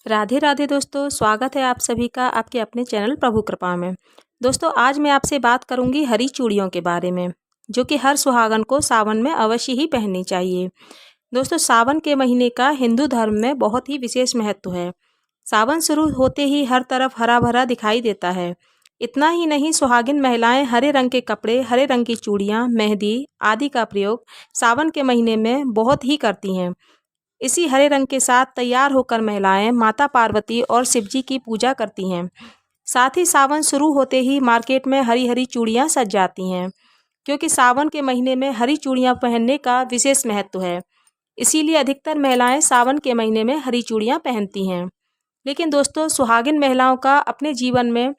राधे राधे दोस्तों, स्वागत है आप सभी का आपके अपने चैनल प्रभु कृपा में। दोस्तों, आज मैं आपसे बात करूंगी हरी चूड़ियों के बारे में, जो कि हर सुहागन को सावन में अवश्य ही पहननी चाहिए। दोस्तों, सावन के महीने का हिंदू धर्म में बहुत ही विशेष महत्व है। सावन शुरू होते ही हर तरफ हरा भरा दिखाई देता है। इतना ही नहीं, सुहागिन महिलाएं हरे रंग के कपड़े, हरे रंग की चूड़ियाँ, मेहंदी आदि का प्रयोग सावन के महीने में बहुत ही करती हैं। इसी हरे रंग के साथ तैयार होकर महिलाएं माता पार्वती और शिवजी की पूजा करती हैं। साथ ही सावन शुरू होते ही मार्केट में हरी हरी चूड़ियां सज जाती हैं, क्योंकि सावन के महीने में हरी चूड़ियां पहनने का विशेष महत्व है। इसीलिए अधिकतर महिलाएं सावन के महीने में हरी चूड़ियां पहनती हैं। लेकिन दोस्तों, सुहागिन महिलाओं का अपने जीवन में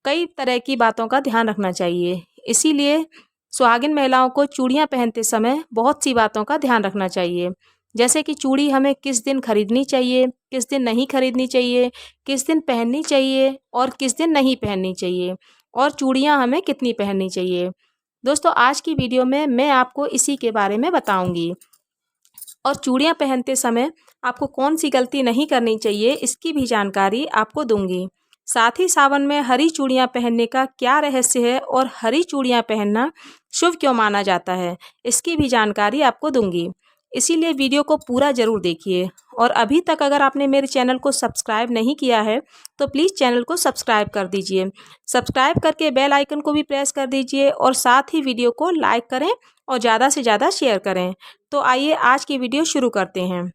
कई तरह की बातों का ध्यान रखना चाहिए। इसीलिए सुहागिन महिलाओं को चूड़ियां पहनते समय बहुत सी बातों का ध्यान रखना चाहिए। जैसे कि चूड़ी हमें किस दिन खरीदनी चाहिए, किस दिन नहीं खरीदनी चाहिए, किस दिन पहननी चाहिए और किस दिन नहीं पहननी चाहिए, और चूड़ियां हमें कितनी पहननी चाहिए। दोस्तों, आज की वीडियो में मैं आपको इसी के बारे में बताऊंगी। और चूड़ियां पहनते समय आपको कौन सी गलती नहीं करनी चाहिए, इसकी भी जानकारी आपको दूंगी। साथ ही सावन में हरी चूड़ियां पहनने का क्या रहस्य है और हरी चूड़ियां पहनना शुभ क्यों माना जाता है, इसकी भी जानकारी आपको दूंगी। इसीलिए वीडियो को पूरा ज़रूर देखिए। और अभी तक अगर आपने मेरे चैनल को सब्सक्राइब नहीं किया है तो प्लीज़ चैनल को सब्सक्राइब कर दीजिए। सब्सक्राइब करके बेल आइकन को भी प्रेस कर दीजिए और साथ ही वीडियो को लाइक करें और ज़्यादा से ज़्यादा शेयर करें। तो आइए आज की वीडियो शुरू करते हैं।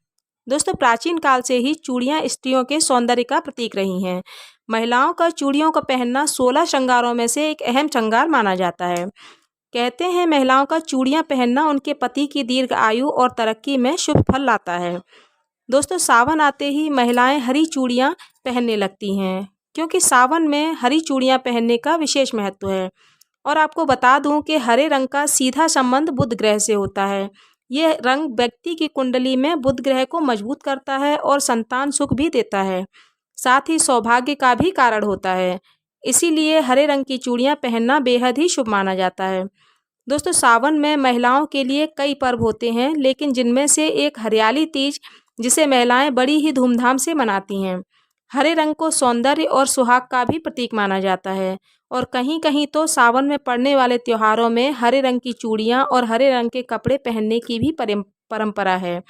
दोस्तों, प्राचीन काल से ही चूड़ियाँ स्त्रियों के सौंदर्य का प्रतीक रही हैं। महिलाओं का चूड़ियों का पहनना 16 श्रृंगारों में से एक अहम श्रृंगार माना जाता है। कहते हैं महिलाओं का चूड़ियां पहनना उनके पति की दीर्घ आयु और तरक्की में शुभ फल लाता है। दोस्तों, सावन आते ही महिलाएं हरी चूड़ियां पहनने लगती हैं, क्योंकि सावन में हरी चूड़ियां पहनने का विशेष महत्व है। और आपको बता दूं कि हरे रंग का सीधा संबंध बुध ग्रह से होता है। यह रंग व्यक्ति की कुंडली में बुध ग्रह को मजबूत करता है और संतान सुख भी देता है। साथ ही सौभाग्य का भी कारण होता है। इसीलिए हरे रंग की चूड़ियां पहनना बेहद ही शुभ माना जाता है। दोस्तों, सावन में महिलाओं के लिए कई पर्व होते हैं, लेकिन जिनमें से एक हरियाली तीज, जिसे महिलाएं बड़ी ही धूमधाम से मनाती हैं। हरे रंग को सौंदर्य और सुहाग का भी प्रतीक माना जाता है। और कहीं कहीं तो सावन में पड़ने वाले त्योहारों में हरे रंग की चूड़ियां और हरे रंग के कपड़े पहनने की भी परंपरा है।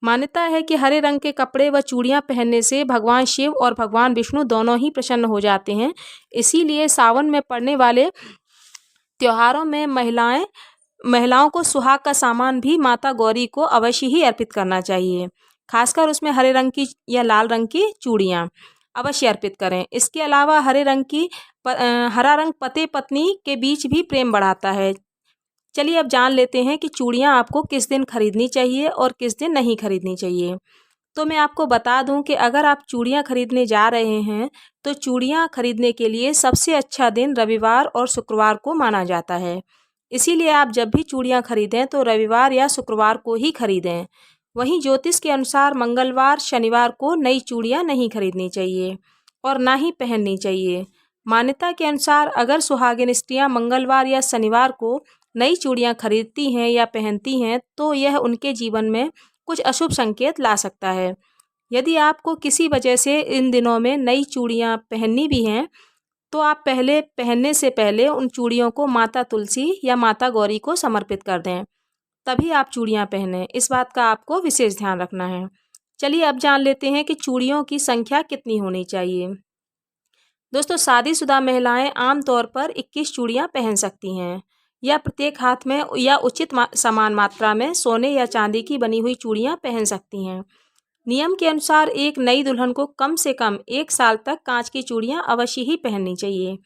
मान्यता है कि हरे रंग के कपड़े व चूड़ियां पहनने से भगवान शिव और भगवान विष्णु दोनों ही प्रसन्न हो जाते हैं। इसीलिए सावन में पड़ने वाले त्योहारों में महिलाओं को सुहाग का सामान भी माता गौरी को अवश्य ही अर्पित करना चाहिए। खासकर उसमें हरे रंग की या लाल रंग की चूड़ियाँ अवश्य अर्पित करें। इसके अलावा हरा रंग पति पत्नी के बीच भी प्रेम बढ़ाता है। चलिए अब जान लेते हैं कि चूड़ियाँ आपको किस दिन खरीदनी चाहिए और किस दिन नहीं खरीदनी चाहिए। तो मैं आपको बता दूं कि अगर आप चूड़ियाँ खरीदने जा रहे हैं तो चूड़ियाँ खरीदने के लिए सबसे अच्छा दिन रविवार और शुक्रवार को माना जाता है। इसीलिए आप जब भी चूड़ियाँ खरीदें तो रविवार या शुक्रवार को ही खरीदें। वहीं ज्योतिष के अनुसार मंगलवार शनिवार को नई चूड़ियाँ नहीं खरीदनी चाहिए और ना ही पहननी चाहिए। मान्यता के अनुसार अगर सुहागिन स्त्रियाँ मंगलवार या शनिवार को नई चूड़ियाँ खरीदती हैं या पहनती हैं तो यह उनके जीवन में कुछ अशुभ संकेत ला सकता है। यदि आपको किसी वजह से इन दिनों में नई चूड़ियाँ पहननी भी हैं तो आप पहनने से पहले उन चूड़ियों को माता तुलसी या माता गौरी को समर्पित कर दें, तभी आप चूड़ियाँ पहनें। इस बात का आपको विशेष ध्यान रखना है। चलिए अब जान लेते हैं कि चूड़ियों की संख्या कितनी होनी चाहिए। दोस्तों, शादीशुदा महिलाएं आमतौर पर 21 चूड़ियाँ पहन सकती हैं, या प्रत्येक हाथ में या उचित समान मात्रा में सोने या चांदी की बनी हुई चूड़ियाँ पहन सकती हैं। नियम के अनुसार एक नई दुल्हन को कम से कम 1 साल तक कांच की चूड़ियाँ अवश्य ही पहननी चाहिए।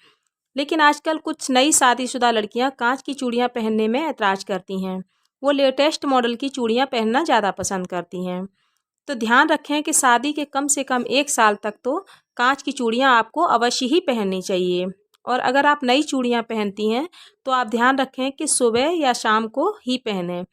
लेकिन आजकल कुछ नई शादीशुदा लड़कियाँ कांच की चूड़ियाँ पहनने में ऐतराज़ करती हैं। वो लेटेस्ट मॉडल की चूड़ियाँ पहनना ज़्यादा पसंद करती हैं। तो ध्यान रखें कि शादी के कम से कम 1 साल तक तो कांच की चूड़ियाँ आपको अवश्य ही पहननी चाहिए। और अगर आप नई चूड़ियाँ पहनती हैं तो आप ध्यान रखें कि सुबह या शाम को ही पहनें।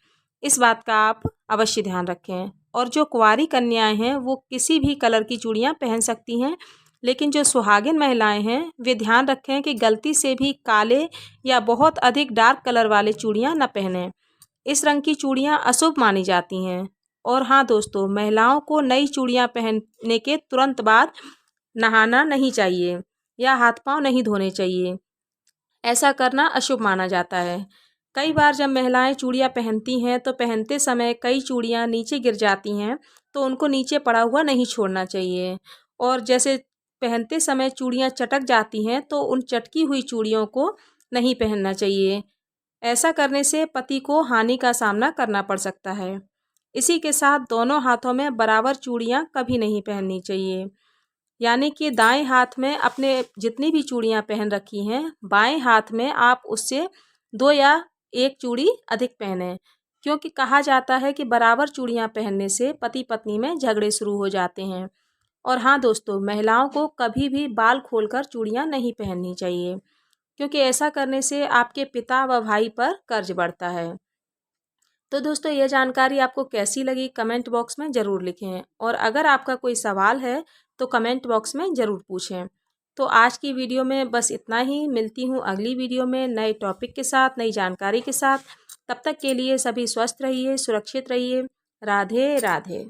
इस बात का आप अवश्य ध्यान रखें। और जो कुंवारी कन्याएं हैं वो किसी भी कलर की चूड़ियाँ पहन सकती हैं, लेकिन जो सुहागिन महिलाएं हैं वे ध्यान रखें कि गलती से भी काले या बहुत अधिक डार्क कलर वाले चूड़ियाँ न पहनें। इस रंग की चूड़ियाँ अशुभ मानी जाती हैं। और हाँ दोस्तों, महिलाओं को नई चूड़ियाँ पहनने के तुरंत बाद नहाना नहीं चाहिए या हाथ पांव नहीं धोने चाहिए। ऐसा करना अशुभ माना जाता है। कई बार जब महिलाएं चूड़ियाँ पहनती हैं तो पहनते समय कई चूड़ियाँ नीचे गिर जाती हैं, तो उनको नीचे पड़ा हुआ नहीं छोड़ना चाहिए। और जैसे पहनते समय चूड़ियाँ चटक जाती हैं तो उन चटकी हुई चूड़ियों को नहीं पहनना चाहिए। ऐसा करने से पति को हानि का सामना करना पड़ सकता है। इसी के साथ दोनों हाथों में बराबर चूड़ियाँ कभी नहीं पहननी चाहिए। यानी कि दाएं हाथ में अपने जितनी भी चूड़ियाँ पहन रखी हैं, बाएं हाथ में आप उससे 2 या 1 चूड़ी अधिक पहनें, क्योंकि कहा जाता है कि बराबर चूड़ियाँ पहनने से पति पत्नी में झगड़े शुरू हो जाते हैं। और हाँ दोस्तों, महिलाओं को कभी भी बाल खोलकर चूड़ियाँ नहीं पहननी चाहिए, क्योंकि ऐसा करने से आपके पिता व भाई पर कर्ज बढ़ता है। तो दोस्तों, ये जानकारी आपको कैसी लगी कमेंट बॉक्स में ज़रूर लिखें, और अगर आपका कोई सवाल है तो कमेंट बॉक्स में ज़रूर पूछें। तो आज की वीडियो में बस इतना ही। मिलती हूँ अगली वीडियो में नए टॉपिक के साथ, नई जानकारी के साथ। तब तक के लिए सभी स्वस्थ रहिए, सुरक्षित रहिए। राधे राधे।